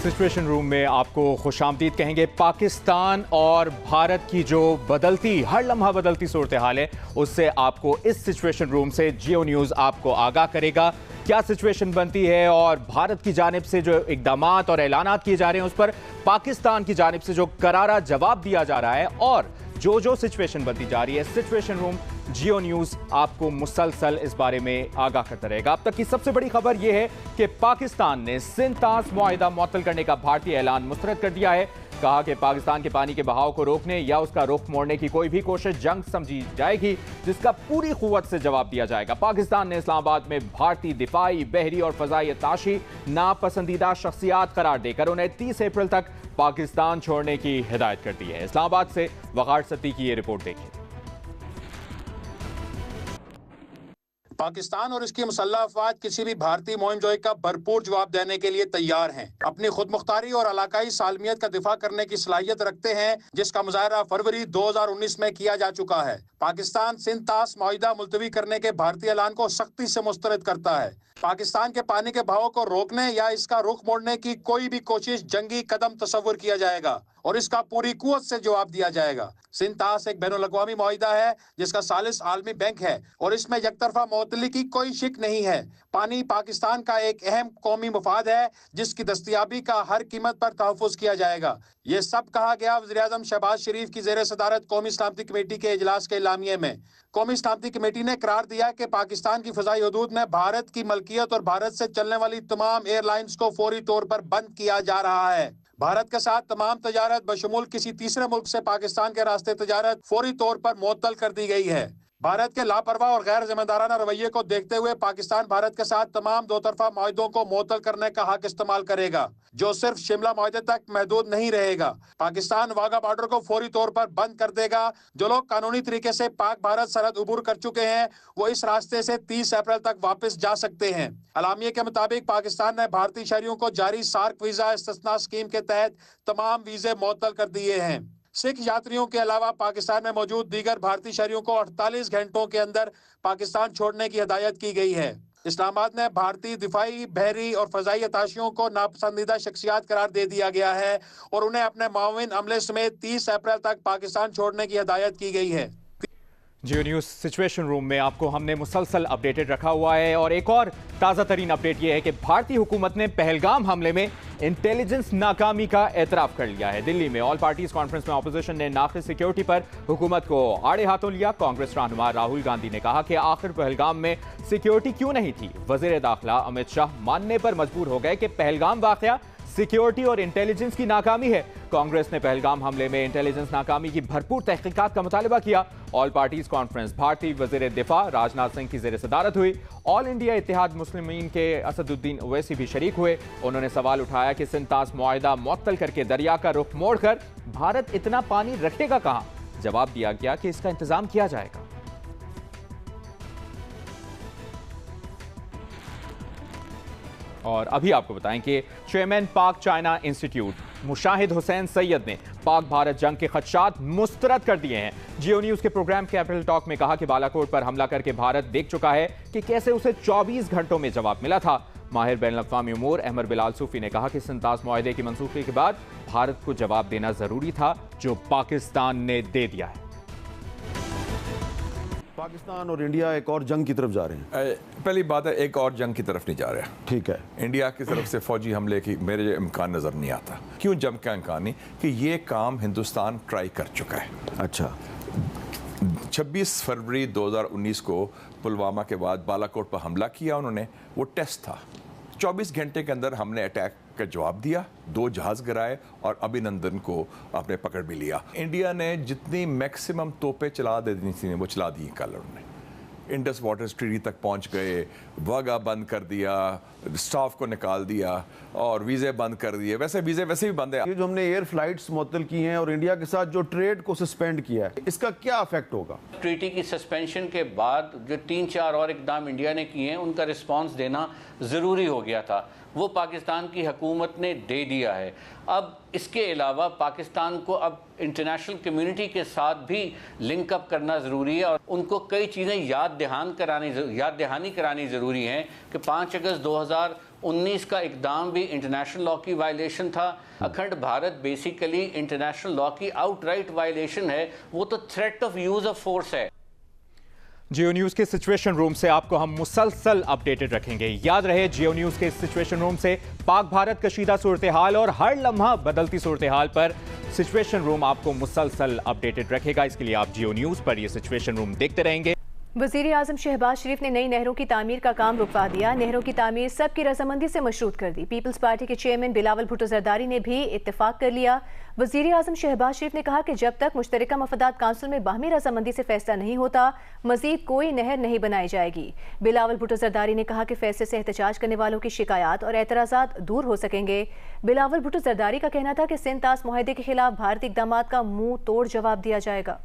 Situation room में आपको खुशामदीद कहेंगे। पाकिस्तान और भारत की जो बदलती हर लम्हा बदलती सूरत हाल है, उससे आपको इस सिचुएशन रूम से जियो न्यूज़ आपको आगाह करेगा। क्या सिचुएशन बनती है और भारत की जानिब से जो इकदामात और ऐलानात किए जा रहे हैं उस पर पाकिस्तान की जानिब से जो करारा जवाब दिया जा रहा है और जो सिचुएशन बनती जा रही है, सिचुएशन रूम जियो न्यूज़ आपको मुसलसल इस बारे में आगाह करता रहेगा। अब तक की सबसे बड़ी खबर यह है कि पाकिस्तान ने सिंध तास मुआहिदा मुअत्तल करने का भारतीय ऐलान मुस्तरद कर दिया है। कहा कि पाकिस्तान के पानी के बहाव को रोकने या उसका रुख मोड़ने की कोई भी कोशिश जंग समझी जाएगी, जिसका पूरी कुव्वत से जवाब दिया जाएगा। पाकिस्तान ने इस्लामाबाद में भारतीय दिफाई, बहरी और फजाई अत्ताशी नापसंदीदा शख्सियात करार देकर उन्हें 30 अप्रैल तक पाकिस्तान छोड़ने की हिदायत कर दी है। इस्लामाबाद से वक़ार सत्ती की ये रिपोर्ट देखिए। पाकिस्तान और इसकी मुसल्लह अफवाज किसी भी भारतीय मुहिमजोई का भरपूर जवाब देने के लिए तैयार हैं। अपनी खुदमुख्तारी और इलाकाई सालमियत का दिफा करने की सलाहियत रखते हैं, जिसका मुजाहरा फरवरी 2019 में किया जा चुका है। पाकिस्तान सिंध तास मुआहिदा मुलतवी करने के भारतीय ऐलान को सख्ती से मुस्तरद करता है। पाकिस्तान के पानी के बहाव को रोकने या इसका रुख मोड़ने की कोई भी कोशिश जंगी कदम तस्वुर किया जाएगा और इसका पूरी कुव्वत से जवाब दिया जाएगा। सिंध तास एक बैनुल-अक़वामी मुआहिदा है जिसका सालिस आलमी बैंक है और इसमें यकतरफा मुअत्तली की कोई शिक नहीं है। पानी पाकिस्तान का एक अहम कौमी मुफाद है जिसकी दस्तयाबी का हर कीमत पर तहफ़्फ़ुज़ किया जाएगा। ये सब कहा गया वज़ीर-ए-आज़म शहबाज शरीफ की ज़ेर सदारत कौमी सलामती कमेटी के इजलास के एलामिये में। कौमी सलामती कमेटी ने करार दिया कि पाकिस्तान की फ़ज़ाई हदूद में भारत की मलकियत और भारत से चलने वाली तमाम एयरलाइंस को फौरी तौर पर बंद किया जा रहा है। भारत के साथ तमाम तजारत बशमूल किसी तीसरे मुल्क से पाकिस्तान के रास्ते तजारत फौरी तौर पर मुअत्तल कर दी गई है। भारत के लापरवाह और गैर जिम्मेदाराना रवैये को देखते हुए पाकिस्तान भारत के साथ तमाम दो तरफा मुआहिदों को मुअत्तल करने का हक इस्तेमाल करेगा, जो सिर्फ शिमला मुआहिदे तक महदूद नहीं रहेगा। पाकिस्तान वाघा बॉर्डर को फौरी तौर पर बंद कर देगा। जो लोग कानूनी तरीके से पाक भारत सरहद उबूर कर चुके हैं वो इस रास्ते से 30 अप्रैल तक वापस जा सकते हैं। अलामिये के मुताबिक पाकिस्तान ने भारतीय शहरियों को जारी सार्क वीजा इस्तिस्ना स्कीम के तहत तमाम वीजे मुअत्तल कर दिए हैं। सिख यात्रियों के अलावा पाकिस्तान में मौजूद दीगर भारतीय शहरियों को 48 घंटों के अंदर पाकिस्तान छोड़ने की हिदायत की गई है। इस्लामाबाद ने भारतीय दिफाई, बहरी और फजाई अत्ताशियों को नापसंदीदा शख्सियात करार दे दिया गया है और उन्हें अपने माविन अमले समेत 30 अप्रैल तक पाकिस्तान छोड़ने की हिदायत की गई है। जियो न्यूज़ सिचुएशन रूम में आपको हमने मुसलसल अपडेटेड रखा हुआ है और एक और ताज़ा तरीन अपडेट यह है कि भारतीय हुकूमत ने पहलगाम हमले में इंटेलिजेंस नाकामी का एतराफ़ कर लिया है। दिल्ली में ऑल पार्टीज कॉन्फ्रेंस में अपोजिशन ने नाक़िस सिक्योरिटी पर हुकूमत को आड़े हाथों लिया। कांग्रेस रहनुमा राहुल गांधी ने कहा कि आखिर पहलगाम में सिक्योरिटी क्यों नहीं थी। वज़ीर दाखिला अमित शाह मानने पर मजबूर हो गए कि पहलगाम वाक़या सिक्योरिटी और इंटेलिजेंस की नाकामी है। कांग्रेस ने पहलगाम हमले में इंटेलिजेंस नाकामी की भरपूर तहकीकात का मुतालबा किया। ऑल पार्टीज कॉन्फ्रेंस भारतीय वज़ीर दिफा राजनाथ सिंह की ज़ेर सदारत हुई। ऑल इंडिया इत्तेहाद मुस्लिमीन के असदुद्दीन ओवैसी भी शरीक हुए। उन्होंने सवाल उठाया कि सिंध तास मुआहिदा मुअत्तल करके दरिया का रुख मोड़कर भारत इतना पानी रखेगा कहां। जवाब दिया गया कि इसका इंतजाम किया जाएगा। और अभी आपको बताएं कि चेयरमैन पाक चाइना इंस्टीट्यूट मुशाहिद हुसैन सैयद ने पाक भारत जंग के खदशात मुस्तरद कर दिए हैं। जियो न्यूज़ के प्रोग्राम कैपिटल टॉक में कहा कि बालाकोट पर हमला करके भारत देख चुका है कि कैसे उसे 24 घंटों में जवाब मिला था। माहिर बैनुल-अक़वामी उमूर अहमर बिलाल सूफी ने कहा कि सिंध तास मुआहिदे की मंसूखी के बाद भारत को जवाब देना जरूरी था, जो पाकिस्तान ने दे दिया है। पाकिस्तान और इंडिया एक और जंग की तरफ जा रहे हैं। पहली बात है, एक और जंग की तरफ नहीं जा रहा। ठीक है, इंडिया की तरफ से फौजी हमले की मेरे इम्कान नज़र नहीं आता। क्यों जंग का इम्कान नहीं? कि ये काम हिंदुस्तान ट्राई कर चुका है। अच्छा, 26 फरवरी 2019 को पुलवामा के बाद बालाकोट पर हमला किया उन्होंने, वो टेस्ट था। 24 घंटे के अंदर हमने अटैक का जवाब दिया, 2 जहाज गिराए और अभिनंदन को आपने पकड़ भी लिया। इंडिया ने जितनी मैक्सिमम तोपें चला देनी थी वो चला दी कल उन्होंने। इंडस वाटर ट्रीटी तक पहुंच गए, वाघा बंद कर दिया, स्टाफ को निकाल दिया और वीज़े बंद कर दिए। वैसे वीज़े वैसे भी बंद है। ये जो हमने एयर फ्लाइट्स मुअत्तल की हैं और इंडिया के साथ जो ट्रेड को सस्पेंड किया है, इसका क्या इफेक्ट होगा? ट्रीटी की सस्पेंशन के बाद जो 3-4 और इकदाम इंडिया ने किए हैं उनका रिस्पांस देना ज़रूरी हो गया था, वो पाकिस्तान की हुकूमत ने दे दिया है। अब इसके अलावा पाकिस्तान को अब इंटरनेशनल कम्युनिटी के साथ भी लिंक अप करना ज़रूरी है और उनको कई चीज़ें याद दहानी करानी ज़रूरी हैं कि 5 अगस्त 19 کا اقدام بھی انٹرنیشنل لا کی وائلیشن تھا. Akhand Bharat basically international law کی آؤٹ رائٹ وائلیشن ہے, وہ تو threat of use of force ہے. جیو نیوز کے سچویشن روم سے آپ کو ہم مسلسل اپڈیٹڈ رکھیں گے. یاد رہے, جیو نیوز کے سچویشن روم سے پاک بھارت کشیدہ صورتحال اور ہر لمحہ بدلتی صورتحال پر سچویشن روم آپ کو مسلسل اپڈیٹڈ رکھے گا. اس کے لیے آپ جیو نیوز پر یہ سچویشن روم دیکھتے رہیں گے. وزیر اعظم شہباز شریف نے نئی نہروں کی تعمیر کا کام رکوا دیا. نہروں کی تعمیر سب کی رضامندی سے مشروط کر دی. پیپلز پارٹی کے چیئرمین بلاول بھٹو زرداری نے بھی اتفاق کر لیا. وزیر اعظم شہباز شریف نے کہا کہ جب تک مشترکہ مفادات کونسل میں باہمی رضامندی سے فیصلہ نہیں ہوتا, مزید کوئی نہر نہیں بنائی جائے گی. بلاول بھٹو زرداری نے کہا کہ فیصلے سے احتجاج کرنے والوں کی شکایات اور اعتراضات دور ہو سکیں گے. بلاول بھٹو زرداری کا کہنا تھا کہ سندھ طاس معاہدے کے خلاف بھارتی اقدامات کا منہ توڑ جواب دیا جائے گا.